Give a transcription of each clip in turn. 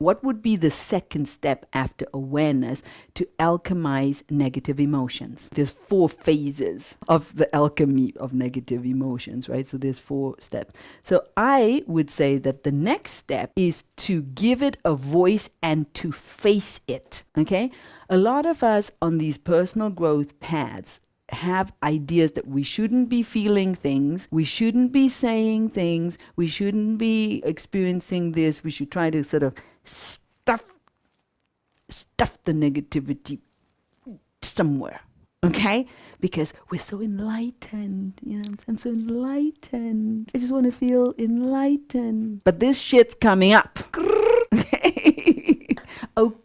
what would be the second step after awareness to alchemize negative emotions? There's 4 phases of the alchemy of negative emotions, right? So there's 4 steps. So I would say that the next step is to give it a voice and to face it, okay? A lot of us on these personal growth paths have ideas that we shouldn't be feeling things, we shouldn't be saying things, we shouldn't be experiencing this, we should try to sort of stuff the negativity somewhere, okay? Because we're so enlightened, you know, I'm so enlightened. I just want to feel enlightened. But this shit's coming up. Okay? Oh,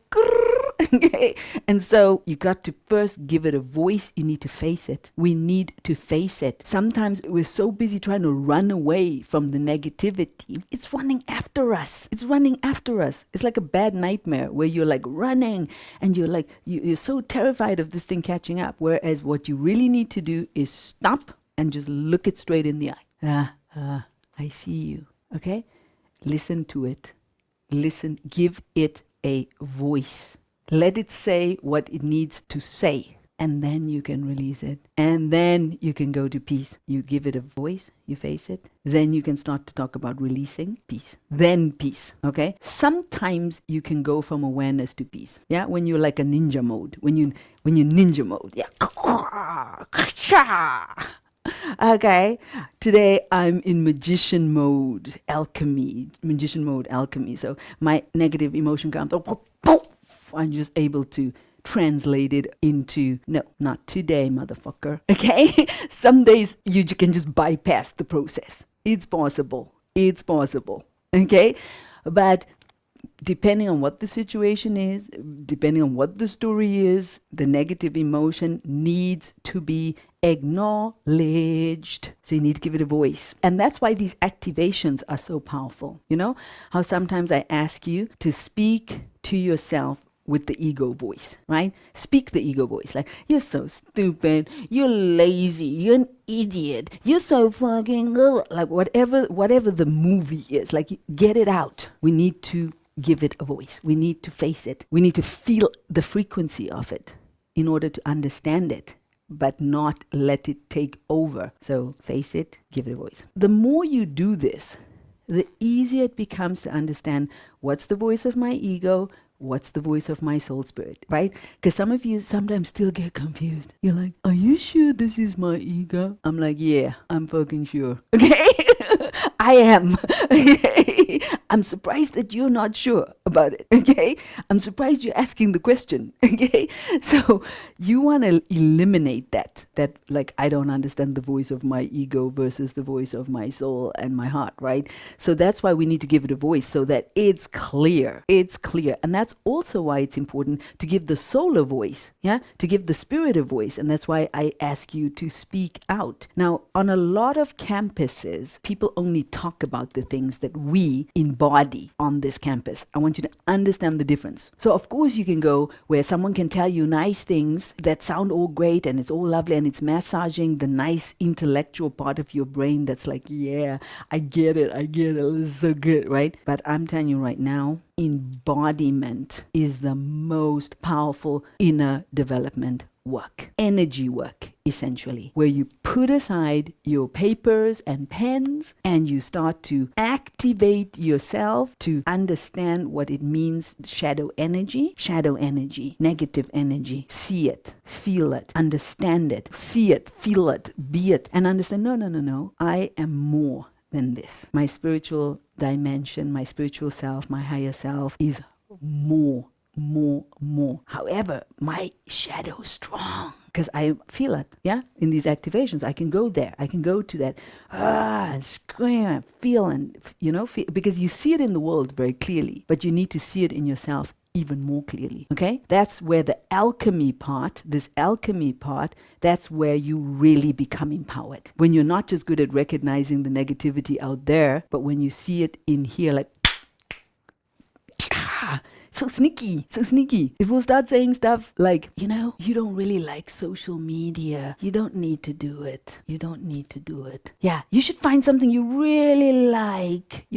okay. And so you got to first give it a voice. You need to face it. We need to face it. Sometimes we're so busy trying to run away from the negativity. It's running after us. It's running after us. It's like a bad nightmare where you're like running and you're like, you're so terrified of this thing catching up. Whereas what you really need to do is stop and just look it straight in the eye. I see you. Okay? Listen to it. Listen, give it a voice. Let it say what it needs to say, and then you can release it. And then you can go to peace. You give it a voice, you face it. Then you can start to talk about releasing peace. Then peace, okay? Sometimes you can go from awareness to peace. Yeah, when you're like a ninja mode. When you ninja mode, yeah. Okay, today I'm in magician mode, alchemy. So my negative emotion comes, I'm just able to translate it into, no, not today, motherfucker. Okay, some days you can just bypass the process. It's possible. Okay, but depending on what the situation is, depending on what the story is, the negative emotion needs to be acknowledged. So you need to give it a voice. And that's why these activations are so powerful. You know how sometimes I ask you to speak to yourself with the ego voice, right? Speak the ego voice. Like, you're so stupid, you're lazy, you're an idiot, you're so fucking, like whatever the movie is, like get it out. We need to give it a voice. We need to face it. We need to feel the frequency of it in order to understand it, but not let it take over. So face it, give it a voice. The more you do this, the easier it becomes to understand what's the voice of my ego, what's the voice of my soul spirit, right? Because some of you sometimes still get confused. You're like, are you sure this is my ego? I'm like, yeah, I'm fucking sure. Okay? I am. Okay? I'm surprised that you're not sure about it. Okay? I'm surprised you're asking the question. Okay? So you want to eliminate that like, I don't understand the voice of my ego versus the voice of my soul and my heart, right? So that's why we need to give it a voice so that it's clear. It's clear. And that's also why it's important to give the soul a voice, yeah? To give the spirit a voice. And that's why I ask you to speak out. Now, on a lot of campuses, people only talk about the things that we embody on this campus. I want you to understand the difference. So of course you can go where someone can tell you nice things that sound all great and it's all lovely and it's massaging the nice intellectual part of your brain that's like, yeah, I get it, this is so good, right? But I'm telling you right now, embodiment is the most powerful inner development work, energy work, essentially, where you put aside your papers and pens and you start to activate yourself to understand what it means, shadow energy, negative energy. See it, feel it, understand it, see it, feel it, be it, and understand, no, I am more than this. My spiritual dimension, my spiritual self, my higher self is more. However, my shadow is strong because I feel it, yeah? In these activations, I can go there. I can go to that, and scream and feel and, feel, because you see it in the world very clearly, but you need to see it in yourself even more clearly, okay? That's where this alchemy part, that's where you really become empowered. When you're not just good at recognizing the negativity out there, but when you see it in here, like, So sneaky, so sneaky. It will start saying stuff like, you don't really like social media. You don't need to do it. You don't need to do it. Yeah, you should find something you really like.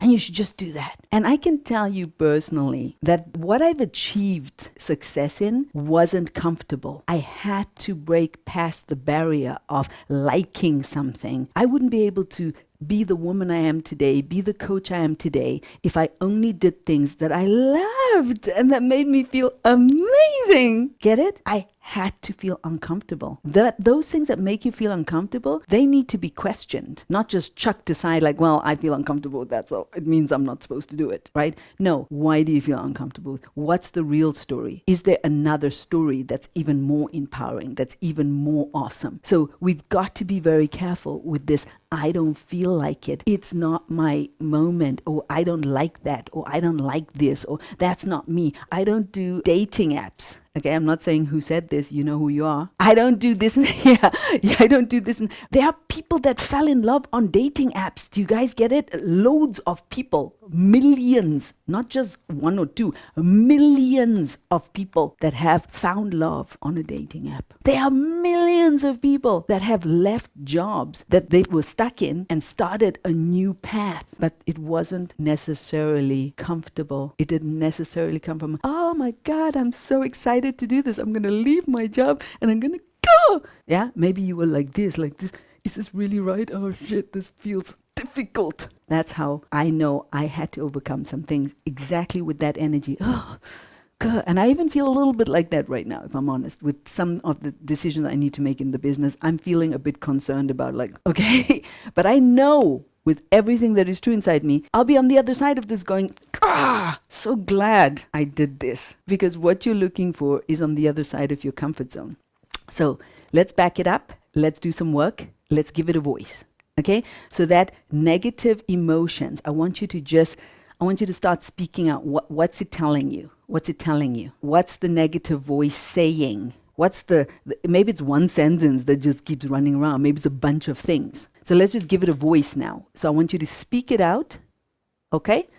And you should just do that. And I can tell you personally that what I've achieved success in wasn't comfortable. I had to break past the barrier of liking something. I wouldn't be able to be the woman I am today, be the coach I am today, if I only did things that I loved and that made me feel amazing. Get it? I had to feel uncomfortable. Those things that make you feel uncomfortable, they need to be questioned, not just chucked aside like, well, I feel uncomfortable with that, so it means I'm not supposed to do it, right? No, why do you feel uncomfortable? What's the real story? Is there another story that's even more empowering, that's even more awesome? So we've got to be very careful with this. I don't feel like it. It's not my moment, or I don't like that, or I don't like this, or that's not me. I don't do dating apps. Okay, I'm not saying who said this, you know who you are. I don't do this. I don't do this. There are people that fell in love on dating apps. Do you guys get it? Loads of people, millions, not just one or two, millions of people that have found love on a dating app. There are millions of people that have left jobs that they were stuck in and started a new path, but it wasn't necessarily comfortable. It didn't necessarily come from, oh my God, I'm so excited to do this. I'm going to leave my job and I'm going to go. Yeah, maybe you were like this. Is this really right? Oh shit, this feels difficult. That's how I know I had to overcome some things exactly with that energy. Oh, God. And I even feel a little bit like that right now, if I'm honest, with some of the decisions I need to make in the business. I'm feeling a bit concerned about okay, but I know with everything that is true inside me, I'll be on the other side of this going, so glad I did this. Because what you're looking for is on the other side of your comfort zone. So let's back it up. Let's do some work. Let's give it a voice. Okay? So that negative emotions, I want you to start speaking out. What's it telling you? What's it telling you? What's the negative voice saying? What's maybe it's one sentence that just keeps running around. Maybe it's a bunch of things. So let's just give it a voice now. So I want you to speak it out. Okay?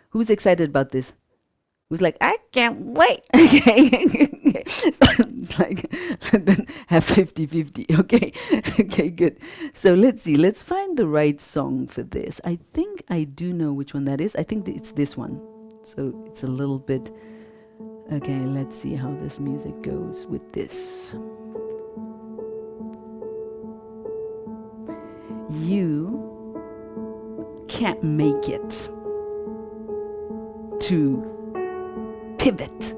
Who's excited about this? Who's like, I can't wait. Okay. It's like, then have 50-50. Okay. Okay, good. So let's see. Let's find the right song for this. I think I do know which one that is. I think it's this one. So it's a little bit. Okay, let's see how this music goes with this. You can't make it to pivot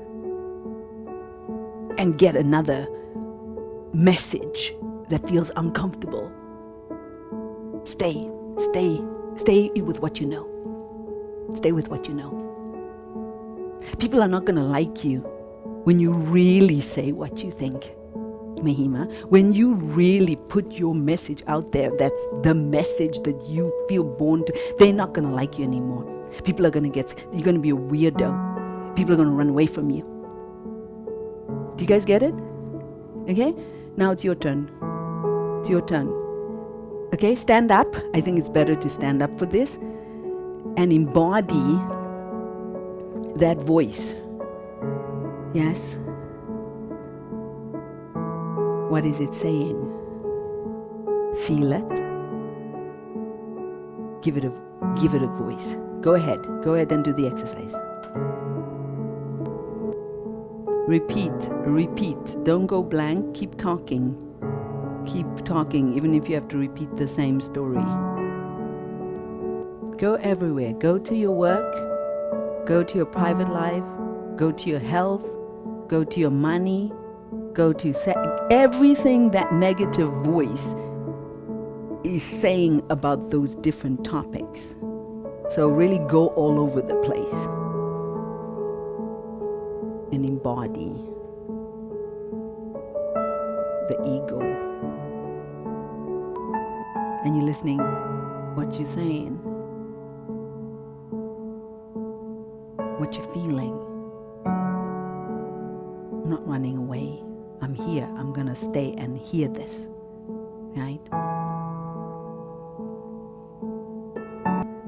and get another message that feels uncomfortable. Stay with what you know. Stay with what you know. People are not going to like you when you really say what you think, Mahima. When you really put your message out there, that's the message that you feel born to, they're not going to like you anymore. People are going to you're going to be a weirdo. People are going to run away from you. Do you guys get it? Okay? Now it's your turn. It's your turn. Okay? Stand up. I think it's better to stand up for this and embody that voice. Yes? What is it saying? Feel it. Give it a voice. Go ahead and do the exercise. Repeat. Don't go blank. Keep talking, even if you have to repeat the same story. Go everywhere. Go to your work, go to your private life, go to your health, go to your money, go to everything that negative voice is saying about those different topics. So really go all over the place and embody the ego. And you're listening what you're saying, what you're feeling. I'm not running away. I'm here. I'm going to stay and hear this. Right?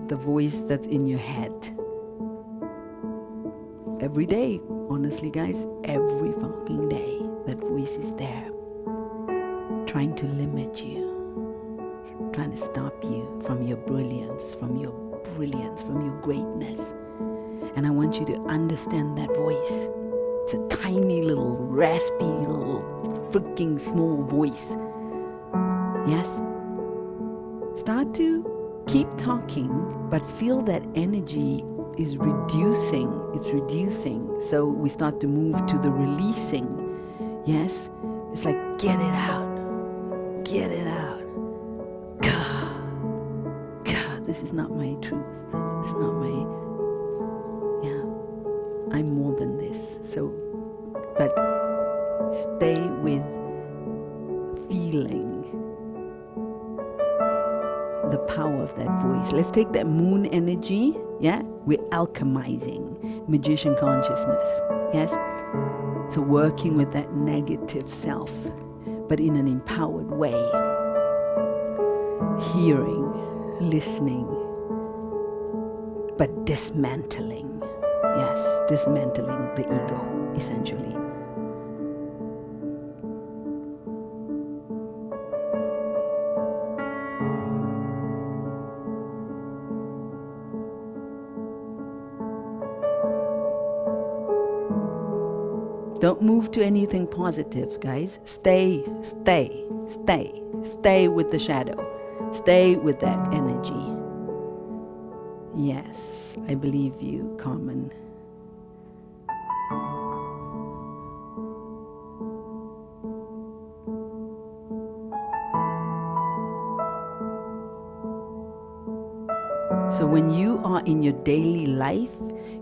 The voice that's in your head. every day, honestly guys, every fucking day, that voice is there, trying to limit you, trying to stop you from your brilliance, from your greatness. And I want you to understand that voice. It's a tiny little raspy little freaking small voice. Yes? Start to keep talking, but feel that energy is reducing. It's reducing. So we start to move to the releasing. Yes? It's like, get it out. Get it out. God, this is not my truth. This is not my, I'm more than this. So, but stay with feeling the power of that voice. Let's take that moon energy. Yeah, we're alchemizing magician consciousness. Yes, so working with that negative self, but in an empowered way. Hearing, listening, but dismantling. Yes, dismantling the ego, essentially. Don't move to anything positive, guys. Stay with the shadow. Stay with that energy. Yes, I believe you, Carmen. So when you are in your daily life,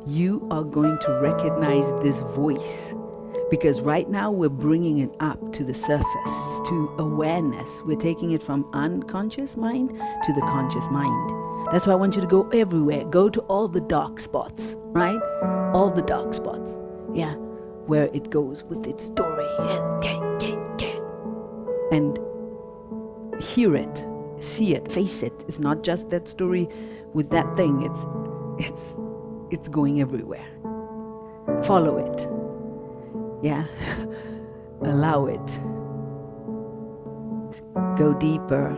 you are going to recognize this voice. Because right now we're bringing it up to the surface, to awareness. We're taking it from unconscious mind to the conscious mind. That's why I want you to go everywhere. Go to all the dark spots, right? All the dark spots. Yeah. Where it goes with its story. And hear it, see it, face it. It's not just that story with that thing. It's going everywhere. Follow it. Yeah. Allow it. Go deeper.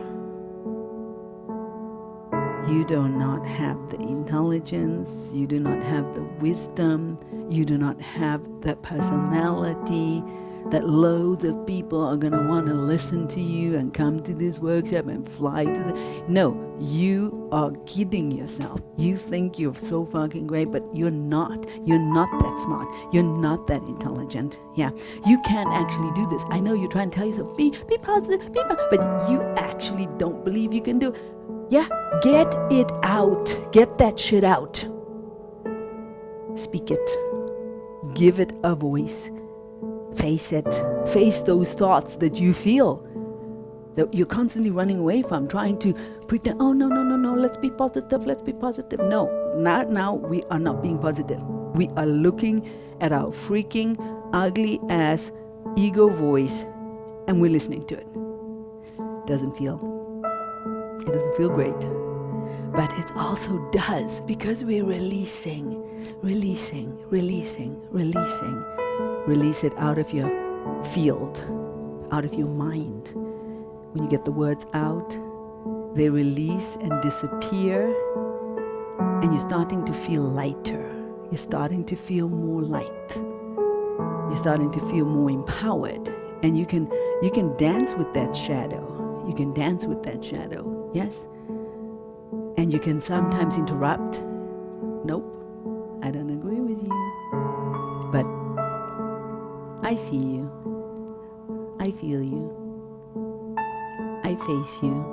You do not have the intelligence, you do not have the wisdom, you do not have the personality that loads of people are going to want to listen to you and come to this workshop and fly to the... No, you are kidding yourself. You think you're so fucking great, but you're not. You're not that smart. You're not that intelligent. Yeah, you can't actually do this. I know you're trying to tell yourself, be positive, but you actually don't believe you can do it. Yeah, get it out. Get that shit out. Speak it. Give it a voice. Face it. Face those thoughts that you feel, that you're constantly running away from, trying to pretend, oh, no, let's be positive. No, not now. We are not being positive. We are looking at our freaking ugly ass ego voice and we're listening to it. It doesn't feel great. But it also does, because we're releasing. Release it out of your field, out of your mind. When you get the words out, they release and disappear, and you're starting to feel lighter. You're starting to feel more light. You're starting to feel more empowered, and you can dance with that shadow. You can dance with that shadow, yes? And you can sometimes interrupt. Nope, I don't agree with you. But I see you. I feel you. I face you.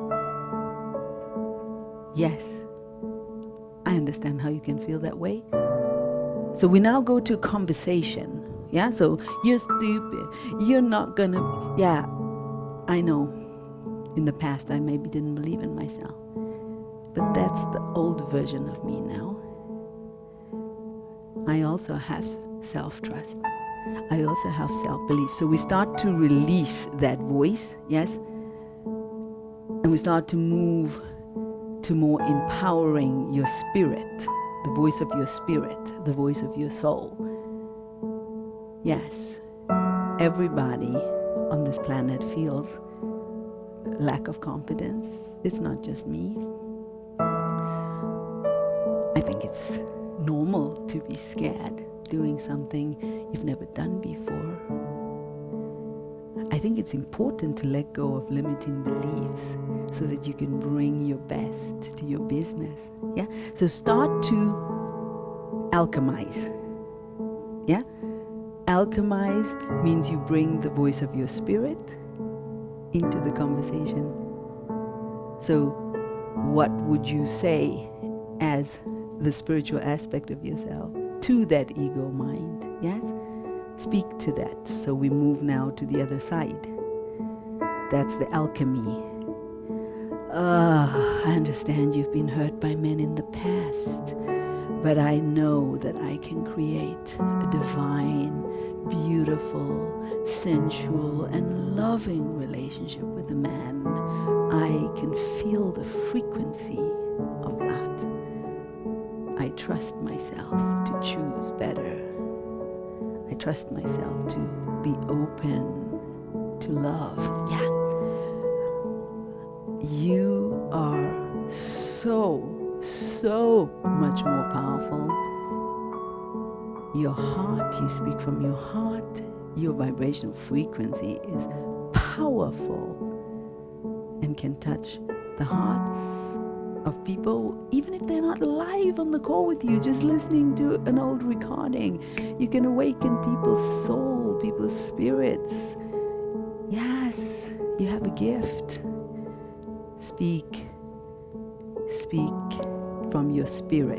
Yes, I understand how you can feel that way. So we now go to conversation. Yeah, so you're stupid. You're not gonna, yeah, I know. In the past, I maybe didn't believe in myself. But that's the old version of me now. I also have self-trust. I also have self-belief. So we start to release that voice, yes? And we start to move to more empowering your spirit, the voice of your spirit, the voice of your soul. Yes, everybody on this planet feels lack of confidence. It's not just me. I think it's normal to be scared doing something you've never done before. I think it's important to let go of limiting beliefs so that you can bring your best to your business. Yeah? So start to alchemize. Yeah? Alchemize means you bring the voice of your spirit into the conversation. So what would you say as the spiritual aspect of yourself to that ego mind? Yes? Speak to that. So we move now to the other side. That's the alchemy. I understand you've been hurt by men in the past, but I know that I can create a divine, beautiful, sensual, and loving relationship with a man. I can feel the frequency of that. I trust myself to choose better. I trust myself to be open to love. Yeah. You are so much more powerful. Your heart, you speak from your heart. Your vibrational frequency is powerful and can touch the hearts of people, even if they're not live on the call with you, just listening to an old recording. You can awaken people's soul, people's spirits. Yes, you have a gift. Speak from your spirit.